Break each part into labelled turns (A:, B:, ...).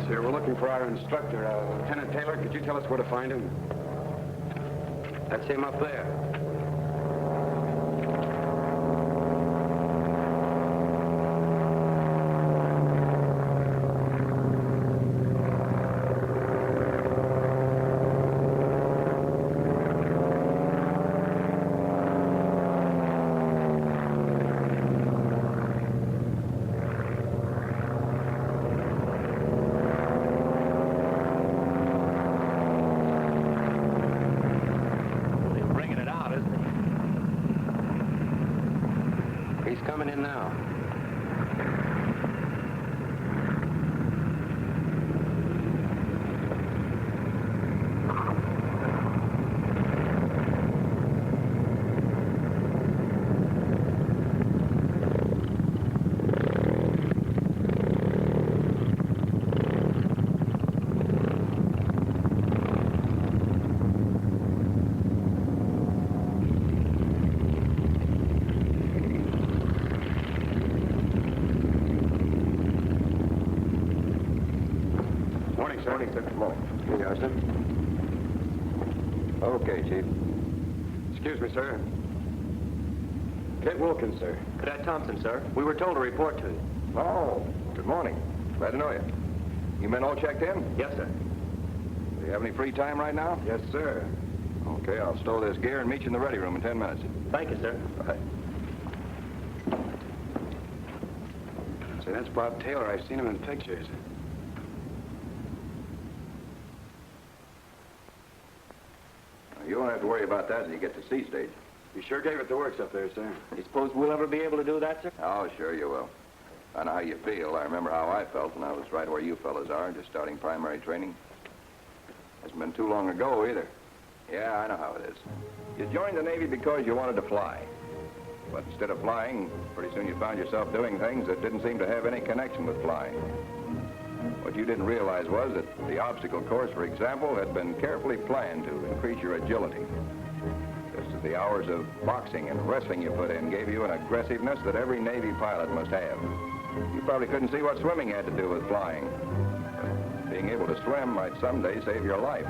A: sir. We're looking for our instructor, Lieutenant Taylor. Could you tell us where to find him? That's him up there. Coming in now.
B: Morning, sir. Good morning. Here you are, sir. Okay, Chief.
A: Excuse me, sir. Kent Wilkins, sir.
C: Cadet Thompson, sir. We were told to report to you.
B: Oh, good morning. Glad to know you. You men all checked in?
C: Yes, sir.
B: Do you have any free time right now?
A: Yes, sir.
B: Okay, I'll stow this gear and meet you in the ready room in 10 minutes.
C: Thank you, sir.
B: Right.
A: Say, that's Bob Taylor. I've seen him in pictures.
B: You won't have to worry about that until you get to sea stage.
A: You sure gave it the works up there, sir.
C: You suppose we'll ever be able to do that, sir?
B: Oh, sure you will. I know how you feel. I remember how I felt when I was right where you fellas are, just starting primary training. Hasn't been too long ago, either. Yeah, I know how it is. You joined the Navy because you wanted to fly. But instead of flying, pretty soon you found yourself doing things that didn't seem to have any connection with flying. What you didn't realize was that the obstacle course, for example, had been carefully planned to increase your agility. Just as the hours of boxing and wrestling you put in gave you an aggressiveness that every Navy pilot must have. You probably couldn't see what swimming had to do with flying. But being able to swim might someday save your life.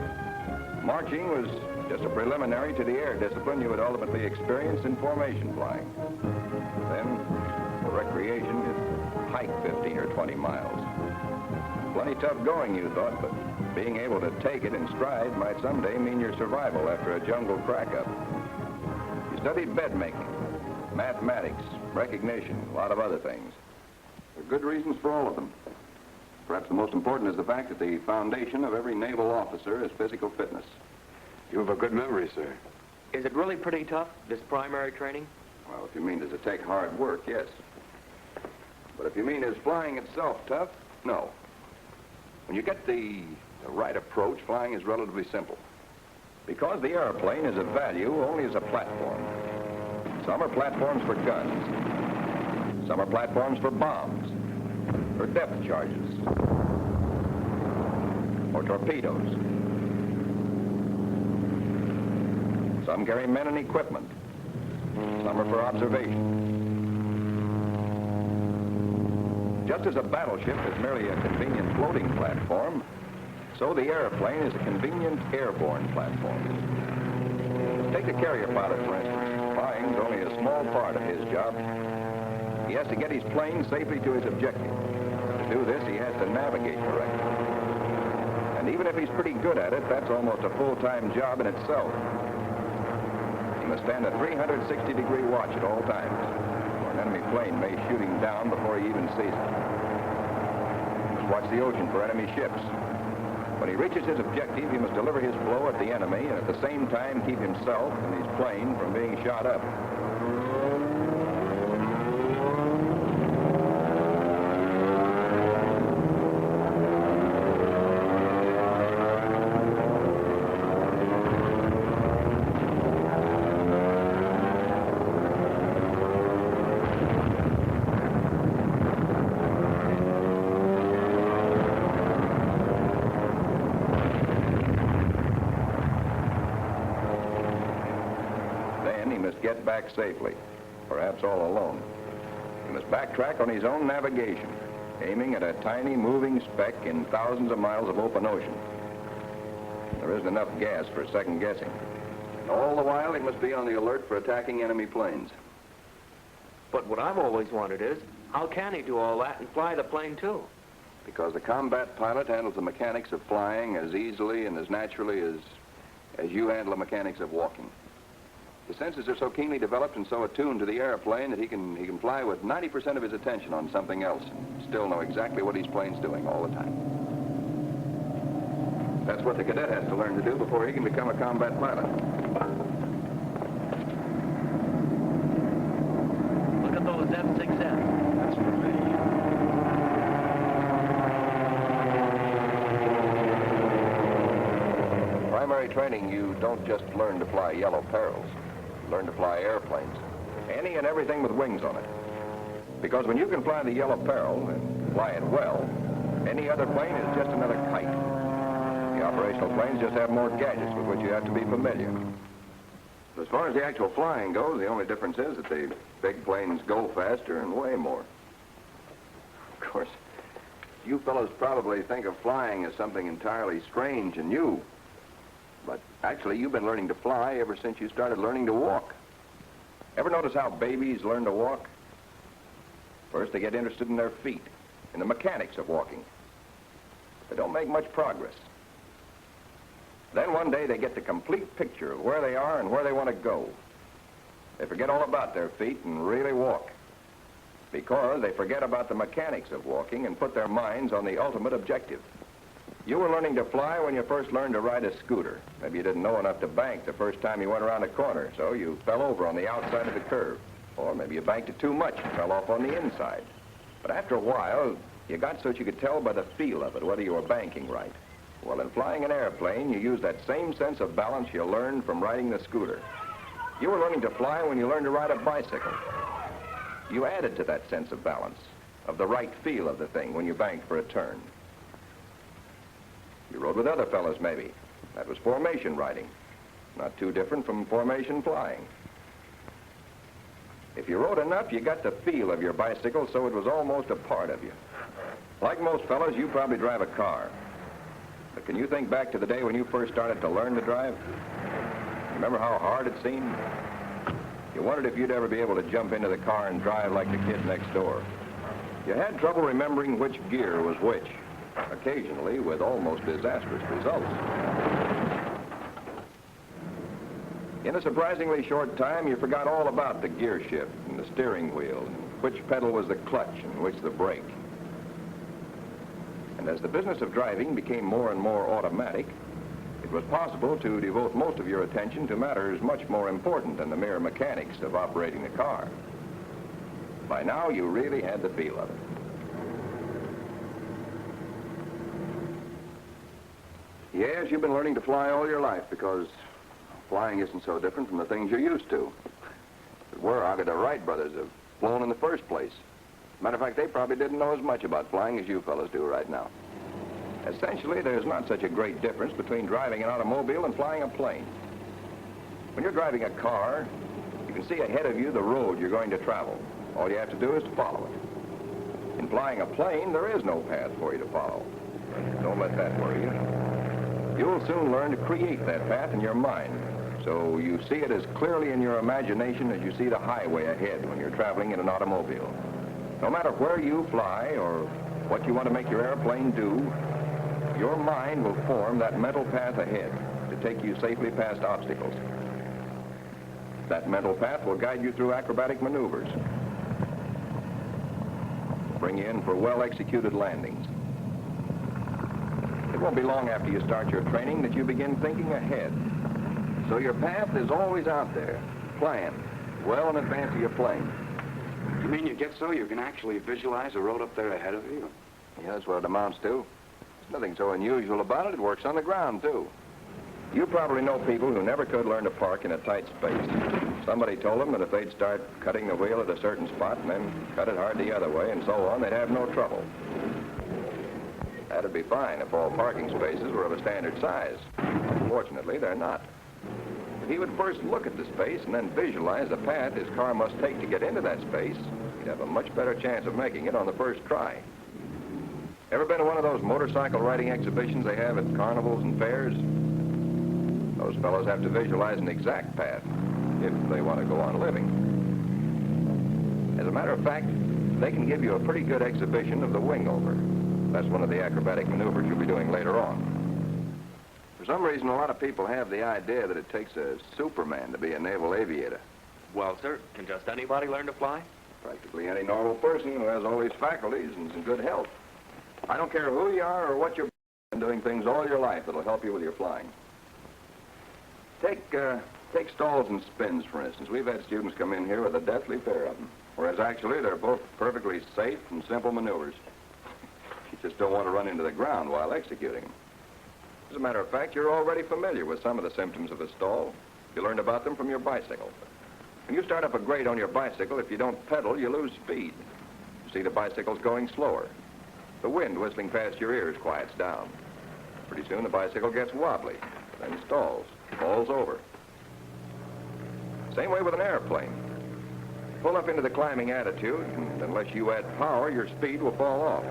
B: Marching was just a preliminary to the air discipline you would ultimately experience in formation flying. Then, for recreation, you'd hike 15 or 20 miles. Plenty tough going, you thought, but being able to take it in stride might someday mean your survival after a jungle crack-up. You studied bed making, mathematics, recognition, a lot of other things. There are good reasons for all of them. Perhaps the most important is the fact that the foundation of every naval officer is physical fitness.
A: You have a good memory, sir.
C: Is it really pretty tough, this primary training?
B: Well, if you mean does it take hard work, yes. But if you mean is flying itself tough, no. When you get the right approach, flying is relatively simple. Because the airplane is of value only as a platform. Some are platforms for guns. Some are platforms for bombs, or depth charges, or torpedoes. Some carry men and equipment. Some are for observation. Just as a battleship is merely a convenient floating platform, so the airplane is a convenient airborne platform. Take a carrier pilot, for instance. Flying's only a small part of his job. He has to get his plane safely to his objective. To do this, he has to navigate correctly. And even if he's pretty good at it, that's almost a full-time job in itself. He must stand a 360-degree watch at all times. An enemy plane may shoot him down before he even sees it. He must watch the ocean for enemy ships. When he reaches his objective, he must deliver his blow at the enemy and at the same time keep himself and his plane from being shot up. Get back safely, perhaps all alone. He must backtrack on his own navigation. aiming at a tiny moving speck in thousands of miles of open ocean. There isn't enough gas for second guessing. All the while, he must be on the alert for attacking enemy planes.
C: But what I've always wondered is, how can he do all that and fly the plane too?
B: Because the combat pilot handles the mechanics of flying as easily and as naturally as you handle the mechanics of walking. His senses are so keenly developed and so attuned to the airplane that he can fly with 90% of his attention on something else and still know exactly what his plane's doing all the time. That's what the cadet has to learn to do before he can become a combat pilot.
C: Look at those F-6Fs.
A: That's for me.
B: Primary training, you don't just learn to fly yellow perils. You learn to fly airplanes. Any and everything with wings on it. Because when you can fly the yellow peril and fly it well, any other plane is just another kite. The operational planes just have more gadgets with which you have to be familiar. As far as the actual flying goes, the only difference is that the big planes go faster and weigh more. Of course, you fellows probably think of flying as something entirely strange and new. But actually, you've been learning to fly ever since you started learning to walk. Ever notice how babies learn to walk? First, they get interested in their feet, in the mechanics of walking. They don't make much progress. Then one day they get the complete picture of where they are and where they want to go. They forget all about their feet and really walk. Because they forget about the mechanics of walking and put their minds on the ultimate objective. You were learning to fly when you first learned to ride a scooter. Maybe you didn't know enough to bank the first time you went around a corner, so you fell over on the outside of the curve. Or maybe you banked it too much and fell off on the inside. But after a while, you got so that you could tell by the feel of it whether you were banking right. Well, in flying an airplane, you use that same sense of balance you learned from riding the scooter. You were learning to fly when you learned to ride a bicycle. You added to that sense of balance, of the right feel of the thing when you banked for a turn. You rode with other fellows, maybe. That was formation riding. Not too different from formation flying. If you rode enough, you got the feel of your bicycle so it was almost a part of you. Like most fellows, you probably drive a car. But can you think back to the day when you first started to learn to drive? Remember how hard it seemed? You wondered if you'd ever be able to jump into the car and drive like the kid next door. You had trouble remembering which gear was which, occasionally with almost disastrous results. In a surprisingly short time, you forgot all about the gear shift and the steering wheel, and which pedal was the clutch and which the brake. And as the business of driving became more and more automatic, it was possible to devote most of your attention to matters much more important than the mere mechanics of operating the car. By now, you really had the feel of it. Yes, you've been learning to fly all your life because flying isn't so different from the things you're used to. If it were, how could the Wright brothers have flown in the first place? Matter of fact, they probably didn't know as much about flying as you fellows do right now. Essentially, there's not such a great difference between driving an automobile and flying a plane. When you're driving a car, you can see ahead of you the road you're going to travel. All you have to do is to follow it. In flying a plane, there is no path for you to follow. Don't let that worry you. You'll soon learn to create that path in your mind, so you see it as clearly in your imagination as you see the highway ahead when you're traveling in an automobile. No matter where you fly or what you want to make your airplane do, your mind will form that mental path ahead to take you safely past obstacles. That mental path will guide you through acrobatic maneuvers, bring you in for well-executed landings. It won't be long after you start your training that you begin thinking ahead. So your path is always out there, planned, well in advance of your plane.
A: You mean you get so you can actually visualize a road up there ahead of you?
B: Yeah, that's what it amounts to. There's nothing so unusual about it. It works on the ground, too. You probably know people who never could learn to park in a tight space. Somebody told them that if they'd start cutting the wheel at a certain spot and then cut it hard the other way and so on, they'd have no trouble. That'd be fine if all parking spaces were of a standard size. Unfortunately, they're not. If he would first look at the space and then visualize the path his car must take to get into that space, he'd have a much better chance of making it on the first try. Ever been to one of those motorcycle riding exhibitions they have at carnivals and fairs? Those fellows have to visualize an exact path if they want to go on living. As a matter of fact, they can give you a pretty good exhibition of the wing over. That's one of the acrobatic maneuvers you'll be doing later on. For some reason, a lot of people have the idea that it takes a Superman to be a naval aviator.
C: Well, sir, can just anybody learn to fly?
B: Practically any normal person who has all these faculties and is in good health. I don't care who you are or what you've been doing things all your life that'll help you with your flying. Take stalls and spins, for instance. We've had students come in here with a deathly pair of them, whereas actually they're both perfectly safe and simple maneuvers. You just don't want to run into the ground while executing them. As a matter of fact, you're already familiar with some of the symptoms of a stall. You learned about them from your bicycle. When you start up a grade on your bicycle, if you don't pedal, you lose speed. You see the bicycle's going slower. The wind whistling past your ears quiets down. Pretty soon the bicycle gets wobbly, then stalls, falls over. Same way with an airplane. Pull up into the climbing attitude, and unless you add power, your speed will fall off.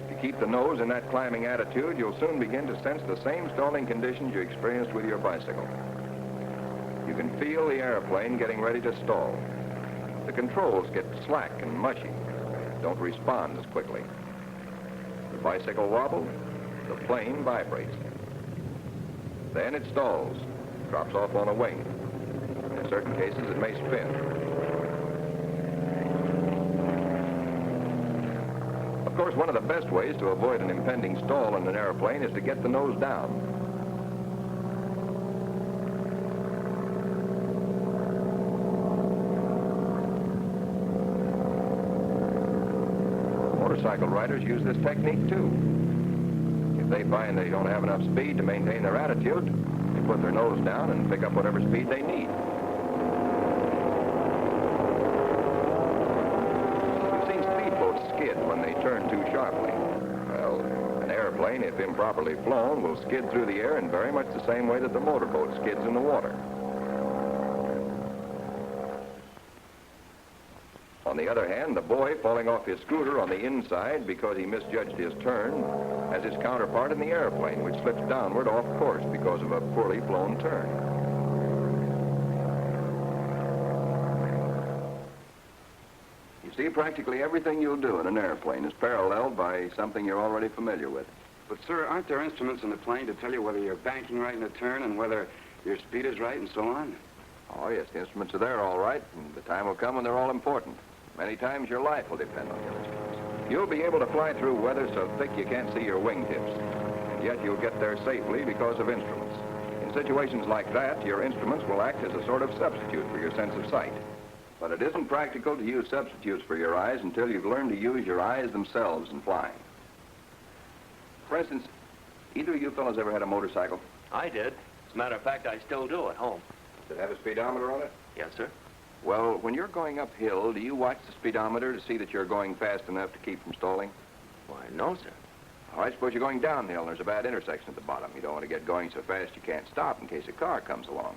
B: If you keep the nose in that climbing attitude, you'll soon begin to sense the same stalling conditions you experienced with your bicycle. You can feel the airplane getting ready to stall. The controls get slack and mushy, don't respond as quickly. The bicycle wobbles, the plane vibrates. Then it stalls, drops off on a wing. In certain cases, it may spin. Of course, one of the best ways to avoid an impending stall in an airplane is to get the nose down. Motorcycle riders use this technique too. If they find they don't have enough speed to maintain their attitude, they put their nose down and pick up whatever speed they need. You've seen speedboats skid when they turn too sharply. Well, an airplane, if improperly flown, will skid through the air in very much the same way that the motorboat skids in the water. On the other hand, the boy falling off his scooter on the inside because he misjudged his turn has his counterpart in the airplane, which slips downward off course because of a poorly flown turn. You see, practically everything you'll do in an airplane is paralleled by something you're already familiar with.
A: But, sir, aren't there instruments in the plane to tell you whether you're banking right in a turn and whether your speed is right and so on?
B: Oh, yes, the instruments are there, all right, and the time will come when they're all important. Many times your life will depend on your instruments. You'll be able to fly through weather so thick you can't see your wingtips, and yet you'll get there safely because of instruments. In situations like that, your instruments will act as a sort of substitute for your sense of sight. But it isn't practical to use substitutes for your eyes until you've learned to use your eyes themselves in flying. For instance, either of you fellows ever had a motorcycle?
C: I did. As a matter of fact, I still do at home.
B: Does it have a speedometer on it?
C: Yes, sir.
B: Well, when you're going uphill, do you watch the speedometer to see that you're going fast enough to keep from stalling?
C: Why, no, sir.
B: All right, suppose you're going downhill and there's a bad intersection at the bottom. You don't want to get going so fast you can't stop in case a car comes along.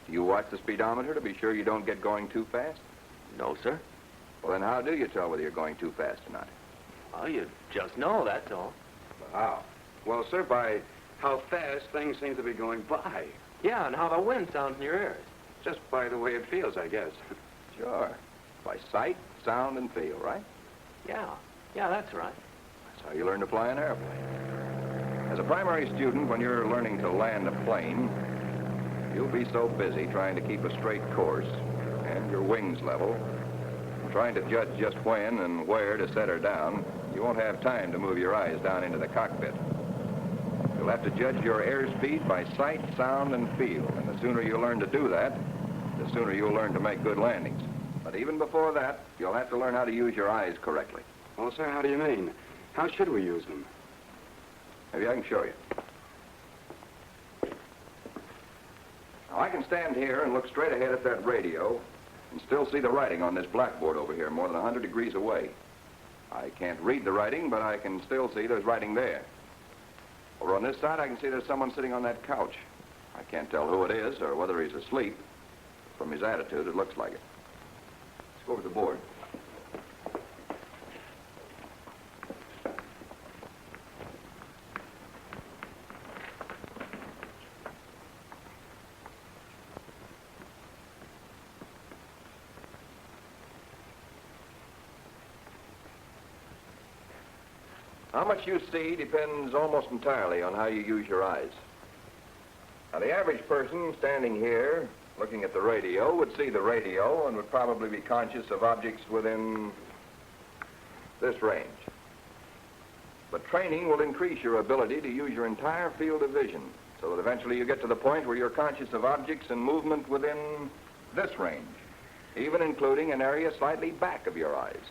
B: Do you watch the speedometer to be sure you don't get going too fast?
C: No, sir.
B: Well, then how do you tell whether you're going too fast or not?
C: Well, you just know, that's all.
A: How? Well, sir, by how fast things seem to be going by.
C: Yeah, and how the wind sounds in your ears.
A: Just by the way it feels, I guess.
B: Sure. By sight, sound, and feel, right?
C: Yeah, that's right.
B: That's how you learn to fly an airplane. As a primary student, when you're learning to land a plane, you'll be so busy trying to keep a straight course and your wings level, trying to judge just when and where to set her down, you won't have time to move your eyes down into the cockpit. You'll have to judge your airspeed by sight, sound, and feel. And the sooner you learn to do that, the sooner you'll learn to make good landings. But even before that, you'll have to learn how to use your eyes correctly.
A: Well, sir, how do you mean? How should we use them?
B: Maybe I can show you. Now, I can stand here and look straight ahead at that radio and still see the writing on this blackboard over here more than 100 degrees away. I can't read the writing, but I can still see there's writing there. Over on this side, I can see there's someone sitting on that couch. I can't tell who it is or whether he's asleep. From his attitude, it looks like it. Let's go over to the board. How much you see depends almost entirely on how you use your eyes. Now, the average person standing here looking at the radio would see the radio and would probably be conscious of objects within this range. But training will increase your ability to use your entire field of vision, so that eventually you get to the point where you're conscious of objects and movement within this range, even including an area slightly back of your eyes.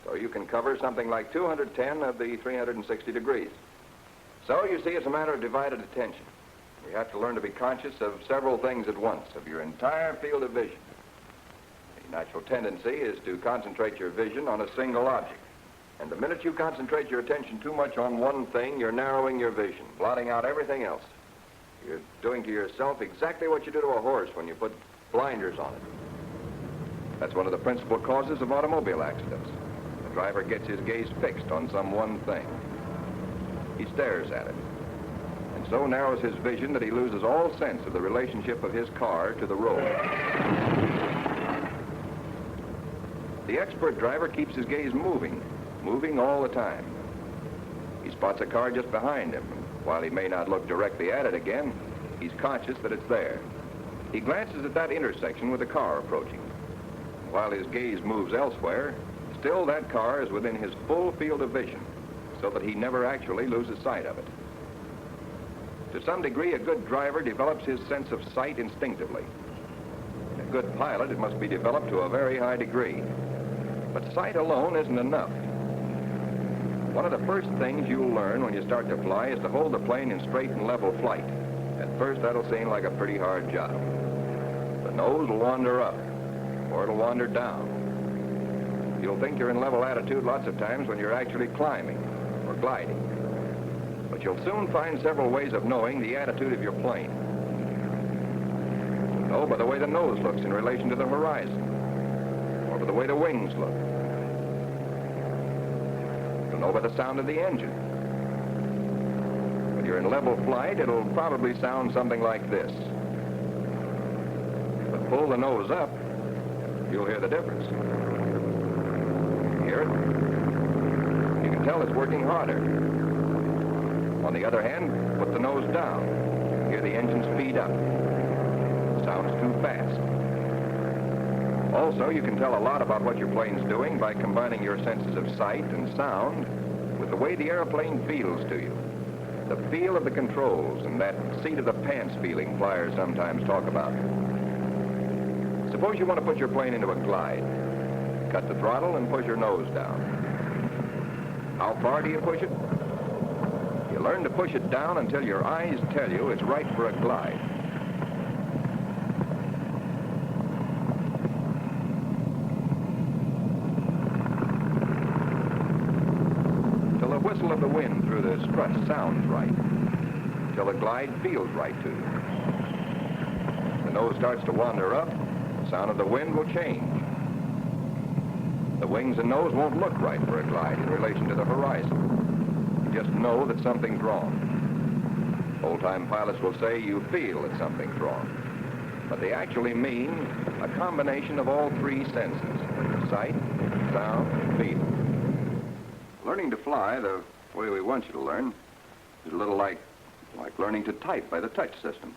B: So you can cover something like 210 of the 360 degrees. So you see, it's a matter of divided attention. You have to learn to be conscious of several things at once, of your entire field of vision. The natural tendency is to concentrate your vision on a single object. And the minute you concentrate your attention too much on one thing, you're narrowing your vision, blotting out everything else. You're doing to yourself exactly what you do to a horse when you put blinders on it. That's one of the principal causes of automobile accidents. The driver gets his gaze fixed on some one thing. He stares at it, and so narrows his vision that he loses all sense of the relationship of his car to the road. The expert driver keeps his gaze moving all the time. He spots a car just behind him, and while he may not look directly at it again, he's conscious that it's there. He glances at that intersection with a car approaching. While his gaze moves elsewhere, still that car is within his full field of vision, so that he never actually loses sight of it. To some degree, a good driver develops his sense of sight instinctively. In a good pilot, it must be developed to a very high degree. But sight alone isn't enough. One of the first things you'll learn when you start to fly is to hold the plane in straight and level flight. At first, that'll seem like a pretty hard job. The nose will wander up, or it'll wander down. You'll think you're in level attitude lots of times when you're actually climbing or gliding. But you'll soon find several ways of knowing the attitude of your plane. You'll know by the way the nose looks in relation to the horizon, or by the way the wings look. You'll know by the sound of the engine. When you're in level flight, it'll probably sound something like this. But pull the nose up, you'll hear the difference. Hear it? You can tell it's working harder. On the other hand, put the nose down. Hear the engine speed up. It sounds too fast. Also, you can tell a lot about what your plane's doing by combining your senses of sight and sound with the way the airplane feels to you. The feel of the controls and that seat of the pants feeling flyers sometimes talk about. Suppose you want to put your plane into a glide. Cut the throttle and push your nose down. How far do you push it? You learn to push it down until your eyes tell you it's right for a glide. Till the whistle of the wind through the strut sounds right. Till the glide feels right to you. The nose starts to wander up, the sound of the wind will change. The wings and nose won't look right for a glide in relation to the horizon. You just know that something's wrong. Old-time pilots will say you feel that something's wrong. But they actually mean a combination of all three senses: sight, sound, and feel. Learning to fly the way we want you to learn is a little like learning to type by the touch system.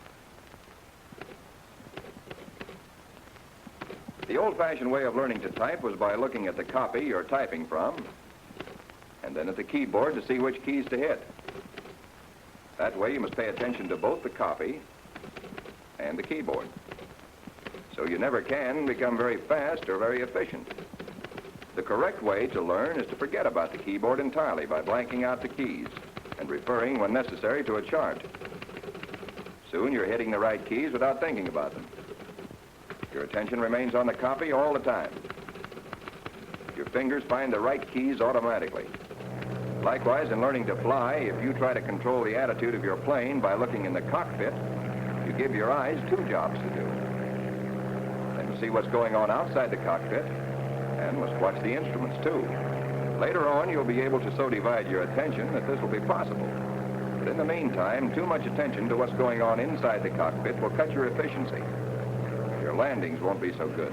B: The old-fashioned way of learning to type was by looking at the copy you're typing from, and then at the keyboard to see which keys to hit. That way you must pay attention to both the copy and the keyboard. So you never can become very fast or very efficient. The correct way to learn is to forget about the keyboard entirely by blanking out the keys and referring, when necessary, to a chart. Soon you're hitting the right keys without thinking about them. Your attention remains on the copy all the time. Your fingers find the right keys automatically. Likewise, in learning to fly, if you try to control the attitude of your plane by looking in the cockpit, you give your eyes two jobs to do. Then you see what's going on outside the cockpit, and must watch the instruments too. Later on, you'll be able to so divide your attention that this will be possible. But in the meantime, too much attention to what's going on inside the cockpit will cut your efficiency. Your landings won't be so good.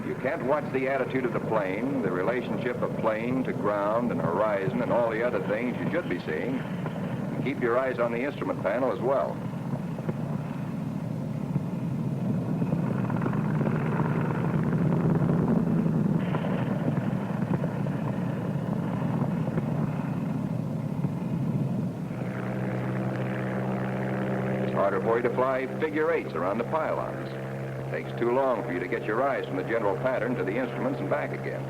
B: You can't watch the attitude of the plane, the relationship of plane to ground and horizon and all the other things you should be seeing. You keep your eyes on the instrument panel as well. It's harder for you to fly figure eights around the pylons. It takes too long for you to get your eyes from the general pattern to the instruments and back again.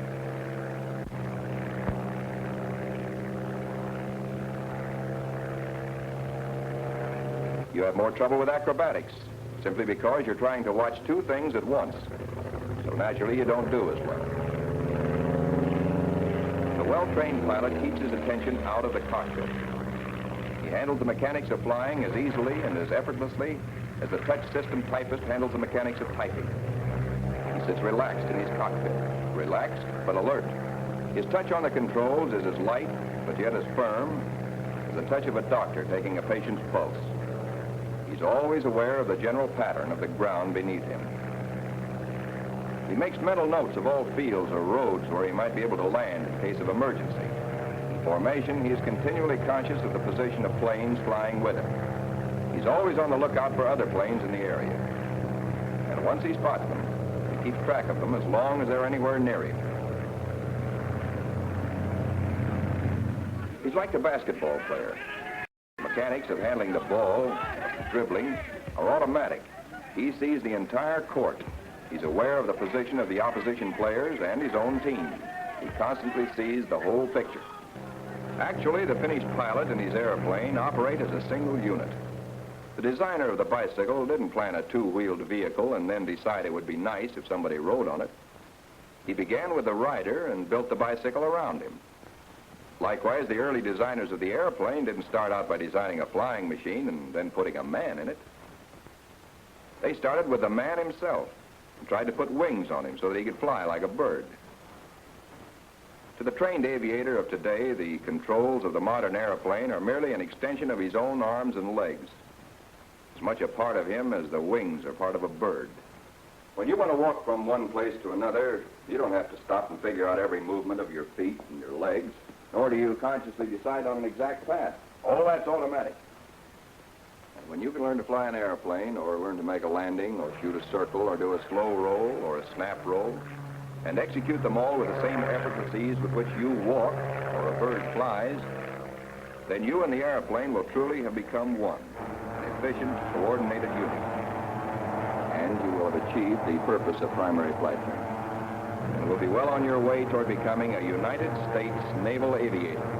B: You have more trouble with acrobatics, simply because you're trying to watch two things at once. So naturally, you don't do as well. The well-trained pilot keeps his attention out of the cockpit. He handles the mechanics of flying as easily and as effortlessly as the touch system typist handles the mechanics of typing. He sits relaxed in his cockpit, relaxed but alert. His touch on the controls is as light, but yet as firm, as the touch of a doctor taking a patient's pulse. He's always aware of the general pattern of the ground beneath him. He makes mental notes of all fields or roads where he might be able to land in case of emergency. In formation, he is continually conscious of the position of planes flying with him. He's always on the lookout for other planes in the area. And once he spots them, he keeps track of them as long as they're anywhere near him. He's like a basketball player. The mechanics of handling the ball, dribbling, are automatic. He sees the entire court. He's aware of the position of the opposition players and his own team. He constantly sees the whole picture. Actually, the finished pilot and his airplane operate as a single unit. The designer of the bicycle didn't plan a two-wheeled vehicle and then decide it would be nice if somebody rode on it. He began with the rider and built the bicycle around him. Likewise, the early designers of the airplane didn't start out by designing a flying machine and then putting a man in it. They started with the man himself and tried to put wings on him so that he could fly like a bird. To the trained aviator of today, the controls of the modern airplane are merely an extension of his own arms and legs. As much a part of him as the wings are part of a bird. When you want to walk from one place to another, you don't have to stop and figure out every movement of your feet and your legs, nor do you consciously decide on an exact path. All that's automatic. And when you can learn to fly an airplane, or learn to make a landing, or shoot a circle, or do a slow roll, or a snap roll, and execute them all with the same effortless ease with which you walk, or a bird flies, then you and the airplane will truly have become one, an efficient, coordinated unit. And you will have achieved the purpose of primary flight training. And will be well on your way toward becoming a United States naval aviator.